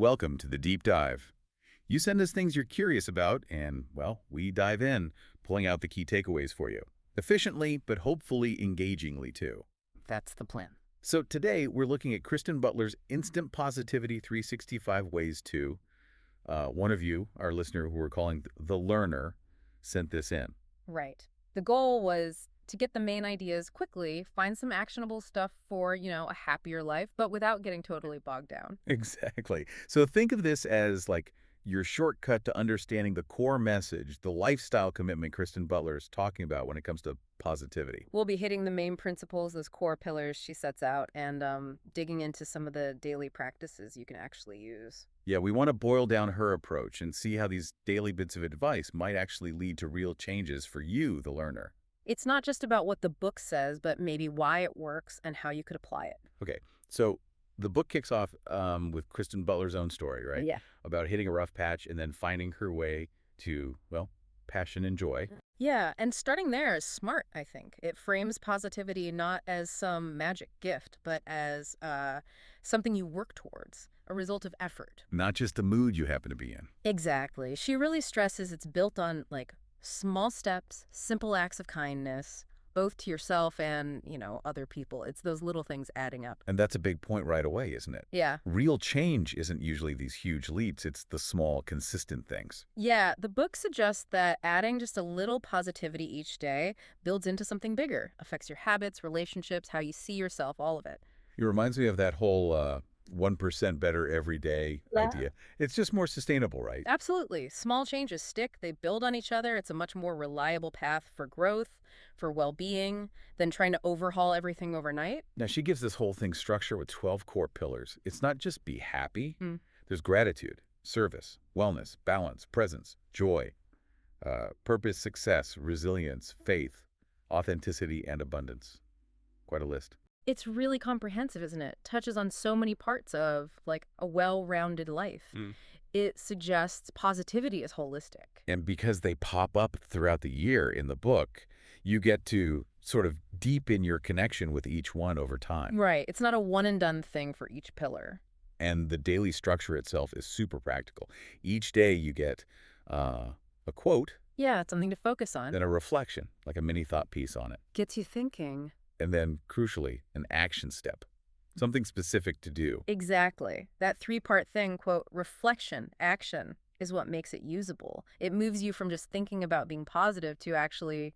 Welcome to the Deep Dive. You send us things you're curious about, and, well, we dive in, pulling out the key takeaways for you. Efficiently, but hopefully engagingly, too. That's the plan. So today, we're looking at Kristen Butler's Instant Positivity 365 Ways to. One of you, our listener who we're calling The Learner, sent this in. Right. The goal was to get the main ideas quickly, find some actionable stuff for, a happier life, but without getting totally bogged down. Exactly. So think of this as like your shortcut to understanding the core message, the lifestyle commitment Kristen Butler is talking about when it comes to positivity. We'll be hitting the main principles, those core pillars she sets out, and digging into some of the daily practices you can actually use. Yeah, we want to boil down her approach and see how these daily bits of advice might actually lead to real changes for you, the learner. It's not just about what the book says, but maybe why it works and how you could apply it. Okay, so the book kicks off with Kristen Butler's own story, right? Yeah. About hitting a rough patch and then finding her way to, well, passion and joy. Yeah, and starting there is smart, I think. It frames positivity not as some magic gift, but as something you work towards, a result of effort. Not just the mood you happen to be in. Exactly. She really stresses it's built on, small steps, simple acts of kindness, both to yourself and, other people. It's those little things adding up. And that's a big point right away, isn't it? Yeah. Real change isn't usually these huge leaps. It's the small, consistent things. Yeah, the book suggests that adding just a little positivity each day builds into something bigger, affects your habits, relationships, how you see yourself, all of it. It reminds me of that whole 1% better every day idea. It's just more sustainable, right? Absolutely. Small changes stick. They build on each other. It's a much more reliable path for growth, for well-being, than trying to overhaul everything overnight. Now, she gives this whole thing structure with 12 core pillars. It's not just be happy. Mm. There's gratitude, service, wellness, balance, presence, joy, purpose, success, resilience, faith, authenticity, and abundance. Quite a list. It's really comprehensive, isn't it? Touches on so many parts of, a well-rounded life. It suggests positivity is holistic. And because they pop up throughout the year in the book, you get to sort of deepen your connection with each one over time. Right. It's not a one-and-done thing for each pillar. And the daily structure itself is super practical. Each day you get a quote. Yeah, it's something to focus on. Then a reflection, like a mini thought piece on it. Gets you thinking. And then, crucially, an action step, something specific to do. Exactly. That three-part thing, quote, reflection, action, is what makes it usable. It moves you from just thinking about being positive to actually,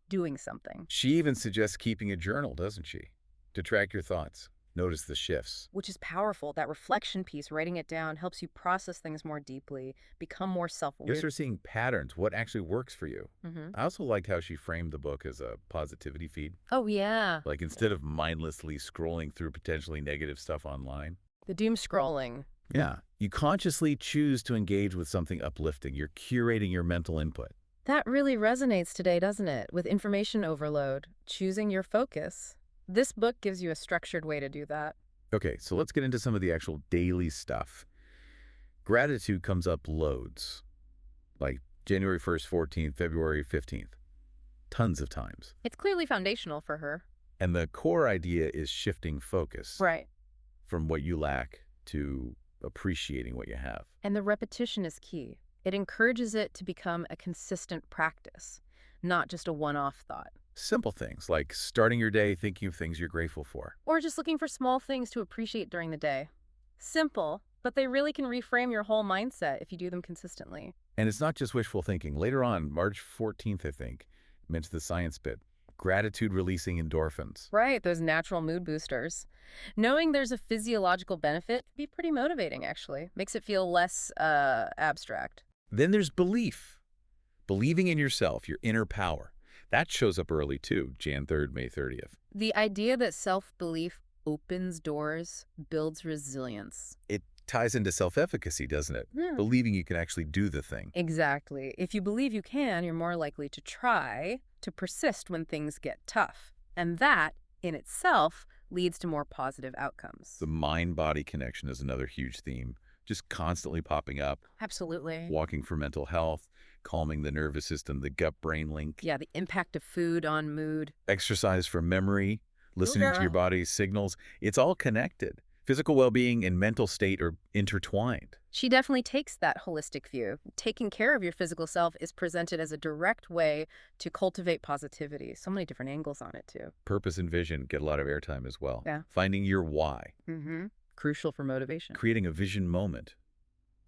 doing something. She even suggests keeping a journal, doesn't she? To track your thoughts, notice the shifts. Which is powerful. That reflection piece, writing it down, helps you process things more deeply, become more self-aware. You start seeing patterns, what actually works for you. I also like how she framed the book as a positivity feed. Oh, yeah. Like instead of mindlessly scrolling through potentially negative stuff online. The doom scrolling. Yeah. You consciously choose to engage with something uplifting. You're curating your mental input. That really resonates today, doesn't it? With information overload, choosing your focus. This book gives you a structured way to do that. Okay, so let's get into some of the actual daily stuff. Gratitude comes up loads, like January 1st, 14th, February 15th. Tons of times. It's clearly foundational for her. And the core idea is shifting focus. Right. From what you lack to appreciating what you have. And the repetition is key. It encourages it to become a consistent practice, not just a one-off thought. Simple things like starting your day thinking of things you're grateful for. Or just looking for small things to appreciate during the day. Simple, but they really can reframe your whole mindset if you do them consistently. And it's not just wishful thinking. Later on, March 14th, I think, mentioned the science bit. Gratitude releasing endorphins. Right, those natural mood boosters. Knowing there's a physiological benefit can be pretty motivating, actually. Makes it feel less abstract. Then there's belief. Believing in yourself, your inner power. That shows up early too, Jan 3rd, May 30th. The idea that self-belief opens doors, builds resilience. It ties into self-efficacy, doesn't it? Yeah. Believing you can actually do the thing. Exactly. If you believe you can, you're more likely to try, to persist when things get tough. And that, in itself, leads to more positive outcomes. The mind-body connection is another huge theme, just constantly popping up. Absolutely. Walking for mental health, calming the nervous system, the gut-brain link. Yeah, the impact of food on mood. Exercise for memory, listening to your body's signals. It's all connected. Physical well-being and mental state are intertwined. She definitely takes that holistic view. Taking care of your physical self is presented as a direct way to cultivate positivity. So many different angles on it, too. Purpose and vision get a lot of airtime as well. Yeah. Finding your why. Mm-hmm. Crucial for motivation. Creating a vision moment.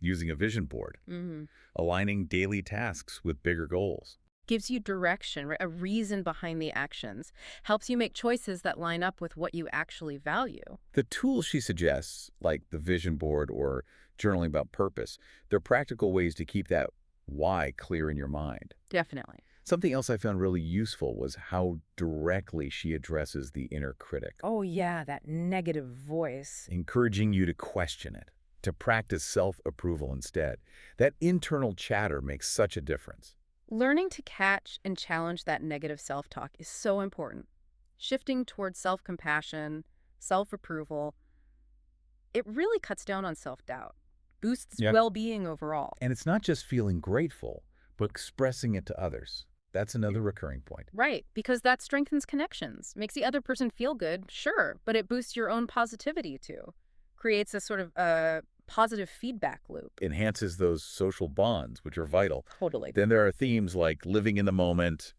Using a vision board. Mm-hmm. Aligning daily tasks with bigger goals. Gives you direction, a reason behind the actions. Helps you make choices that line up with what you actually value. The tools she suggests, like the vision board or journaling about purpose, they're practical ways to keep that why clear in your mind. Definitely. Something else I found really useful was how directly she addresses the inner critic, Oh, yeah, that negative voice. encouraging you to question it, to practice self-approval instead. That internal chatter makes such a difference. Learning to catch and challenge that negative self-talk is so important. Shifting towards self-compassion, self-approval, it really cuts down on self-doubt, boosts Yep. well-being overall. And it's not just feeling grateful, but expressing it to others. That's another recurring point. Right, because that strengthens connections, makes the other person feel good, sure, but it boosts your own positivity too. Creates a sort of positive feedback loop. Enhances those social bonds, which are vital. Totally. Then there are themes like living in the moment,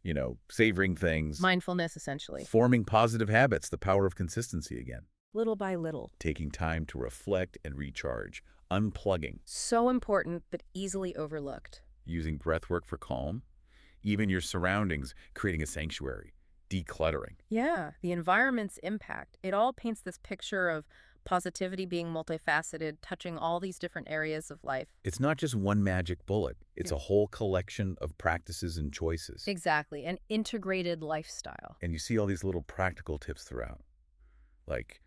savoring things, Mindfulness, essentially. forming positive habits, the power of consistency again, Little by little. taking time to reflect and recharge, unplugging, So important, but easily overlooked. using breath work for calm, even your surroundings, creating a sanctuary, decluttering. Yeah, the environment's impact. It all paints this picture of positivity being multifaceted, touching all these different areas of life. It's not just one magic bullet. It's Yeah. a whole collection of practices and choices. Exactly, an integrated lifestyle. And you see all these little practical tips throughout, like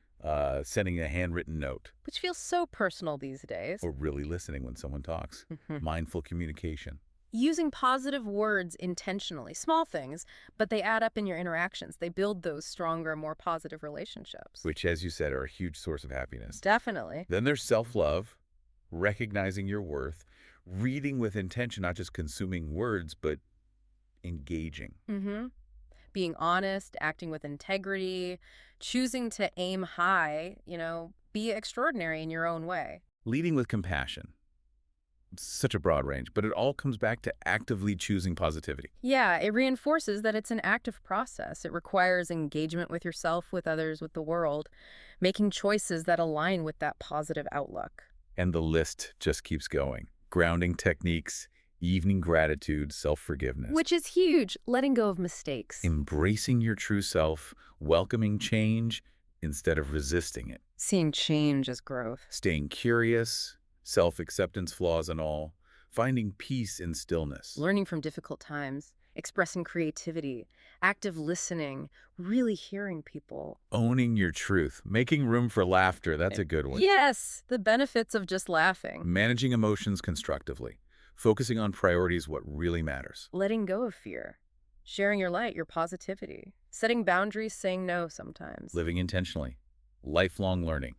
sending a handwritten note, Which feels so personal these days. or really listening when someone talks, mindful communication, Using positive words intentionally, small things, but they add up in your interactions. They build those stronger, more positive relationships. which, as you said, are a huge source of happiness. Definitely. Then there's self-love, recognizing your worth, reading with intention, not just consuming words, but engaging. Mm-hmm. Being honest, acting with integrity, choosing to aim high, be extraordinary in your own way. Leading with compassion. Such a broad range, but it all comes back to actively choosing positivity. Yeah, it reinforces that it's an active process. It requires engagement with yourself, with others, with the world, making choices that align with that positive outlook. And the list just keeps going. Grounding techniques, evening gratitude, self-forgiveness. Which is huge, letting go of mistakes. Embracing your true self, welcoming change instead of resisting it. Seeing change as growth. Staying curious, self-acceptance, flaws and all. Finding peace in stillness. Learning from difficult times. Expressing creativity. Active listening. Really hearing people. Owning your truth. Making room for laughter. That's a good one. Yes, the benefits of just laughing. Managing emotions constructively. Focusing on priorities, what really matters. Letting go of fear. Sharing your light, your positivity. Setting boundaries, saying no sometimes. Living intentionally. Lifelong learning.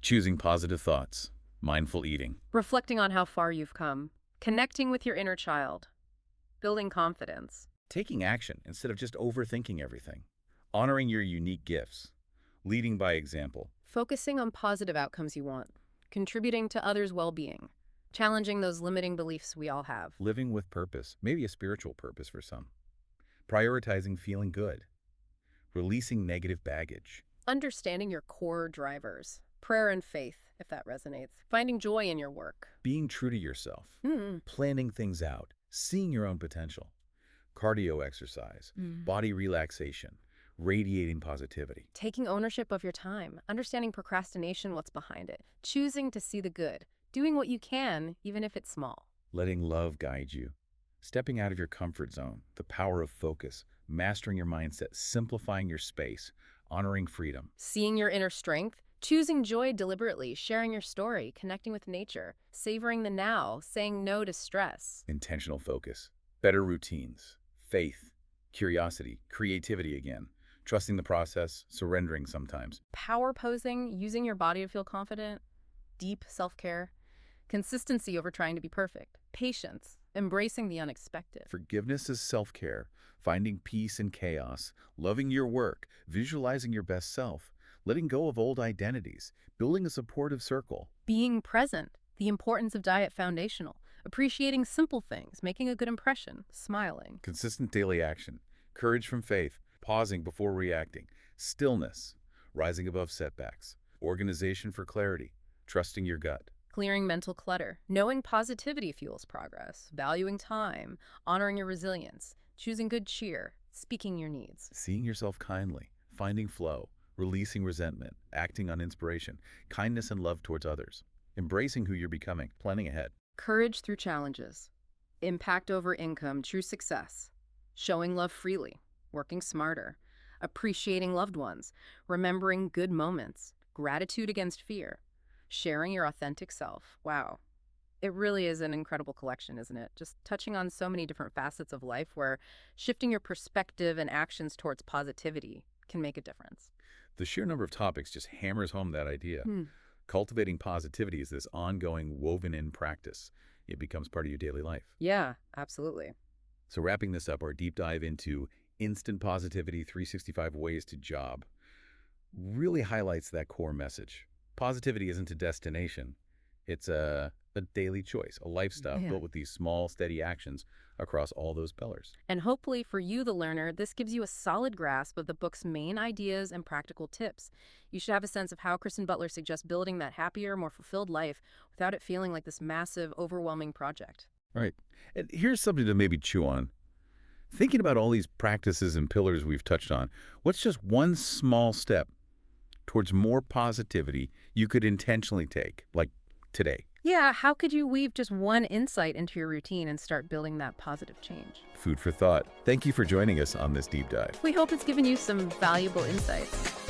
Choosing positive thoughts. Mindful eating. Reflecting on how far you've come. Connecting with your inner child. Building confidence. Taking action instead of just overthinking everything. Honoring your unique gifts. Leading by example. Focusing on positive outcomes you want. Contributing to others' well-being. Challenging those limiting beliefs we all have. Living with purpose, maybe a spiritual purpose for some. Prioritizing feeling good. Releasing negative baggage. Understanding your core drivers. Prayer and faith, if that resonates. Finding joy in your work. Being true to yourself. Mm. Planning things out. Seeing your own potential. Cardio exercise. Body relaxation. Radiating positivity. Taking ownership of your time. Understanding procrastination, what's behind it. Choosing to see the good. Doing what you can, even if it's small. Letting love guide you. Stepping out of your comfort zone. The power of focus. Mastering your mindset. Simplifying your space. Honoring freedom. Seeing your inner strength. Choosing joy deliberately. Sharing your story. Connecting with nature. Savoring the now. Saying no to stress. Intentional focus. Better routines. Faith. Curiosity. Creativity again. Trusting the process. Surrendering sometimes. Power posing. Using your body to feel confident. Deep self-care. Consistency over trying to be perfect. Patience. Embracing the unexpected. Forgiveness is self-care. Finding peace in chaos. Loving your work. Visualizing your best self. letting go of old identities, building a supportive circle. Being present, the importance of diet foundational, appreciating simple things, making a good impression, smiling. Consistent daily action, courage from faith, pausing before reacting, stillness, rising above setbacks, organization for clarity, trusting your gut. Clearing mental clutter, knowing positivity fuels progress, valuing time, honoring your resilience, choosing good cheer, speaking your needs. Seeing yourself kindly, finding flow, releasing resentment, acting on inspiration, kindness and love towards others, embracing who you're becoming, planning ahead. Courage through challenges, impact over income, true success, showing love freely, working smarter, appreciating loved ones, remembering good moments, gratitude against fear, sharing your authentic self. Wow. It really is an incredible collection, isn't it? Just touching on so many different facets of life where shifting your perspective and actions towards positivity can make a difference. The sheer number of topics just hammers home that idea. Cultivating positivity is this ongoing, woven-in practice. It becomes part of your daily life. Yeah, absolutely. So wrapping this up, our deep dive into instant positivity, 365 ways to job, really highlights that core message. Positivity isn't a destination. It's a daily choice, a lifestyle built with these small, steady actions across all those pillars. And hopefully for you, the learner, this gives you a solid grasp of the book's main ideas and practical tips. You should have a sense of how Kristen Butler suggests building that happier, more fulfilled life without it feeling like this massive, overwhelming project. Right. And here's something to maybe chew on. Thinking about all these practices and pillars we've touched on, what's just one small step towards more positivity you could intentionally take, like today? Yeah, how could you weave just one insight into your routine and start building that positive change? Food for thought. Thank you for joining us on this deep dive. We hope it's given you some valuable insights.